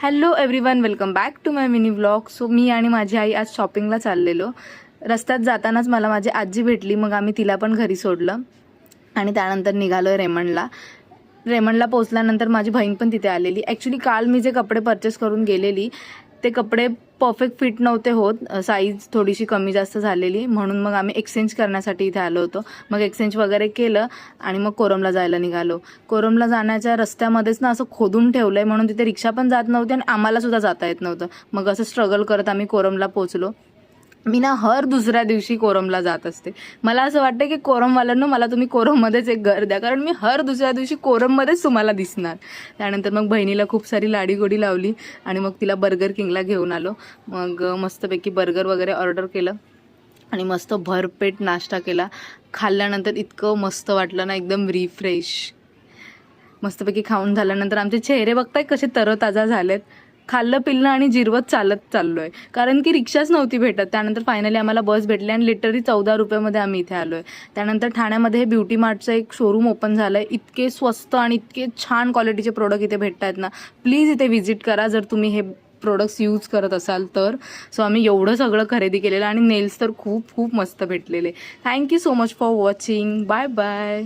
Hello everyone, welcome back to my mini vlog. So मी आणि माझी आई आज शॉपिंगला चाललेलो. रस्त्यात जातानाच मला माझी आजी भेटली, मग आम्ही तिला पण घरी सोडलं आणि त्यानंतर निघालो रेमंडला पोचल्यानंतर माझी बहीण पण तिथे आलेली. ॲक्च्युली काल मी जे कपडे परचेस करून गेलेली ते कपडे परफेक्ट फिट नव्हते होत, साईज थोडीशी कमी जास्त झालेली, म्हणून मग आम्ही एक्सचेंज करण्यासाठी इथे आलो होतो. मग एक्सचेंज वगैरे केलं आणि मग कोरमला जायला निघालो. कोरमला जाण्याच्या रस्त्यामध्येच ना असं खोदून ठेवलं आहे, म्हणून तिथे रिक्षा पण जात नव्हती आणि आम्हालासुद्धा जाता येत नव्हतं. मग असं स्ट्रगल करत आम्ही कोरमला पोचलो. मी ना हर दुसऱ्या दिवशी कोरमला जात असते. मला असं वाटतं की कोरमवाल्यांनो, मला तुम्ही कोरममध्येच एक घर द्या, कारण मी हर दुसऱ्या दिवशी कोरममध्येच तुम्हाला दिसणार. त्यानंतर मग बहिणीला खूप सारी लाडीगोडी लावली आणि मग तिला बर्गर किंगला घेऊन आलो. मग मस्तपैकी बर्गर वगैरे ऑर्डर केलं आणि मस्त भरपेट नाश्ता केला. खाल्ल्यानंतर इतकं मस्त वाटलं ना, एकदम रिफ्रेश. मस्तपैकी खाऊन झाल्यानंतर आमचे चेहरे बघताय कसे तरोताजा झालेत. खाल्लं पिल्लं आणि जिरवत चाललो आहे, कारण की रिक्षाच नव्हती भेटत. त्यानंतर फायनली आम्हाला बस भेटली आणि लिटरली 14 रुपयामध्ये आम्ही इथे आलो आहे. त्यानंतर ठाण्यामध्ये हे ब्युटी मार्टचं एक शोरूम ओपन झालं आहे. इतके स्वस्त आणि इतके छान क्वालिटीचे प्रोडक्ट इथे भेटत आहेत ना, प्लीज इथे व्हिजिट करा जर तुम्ही हे प्रोडक्ट्स यूज करत असाल तर. सो आम्ही एवढं सगळं खरेदी केलेलं आणि नेल्स तर खूप खूप मस्त भेटलेले. Thank you so much for watching. Bye bye.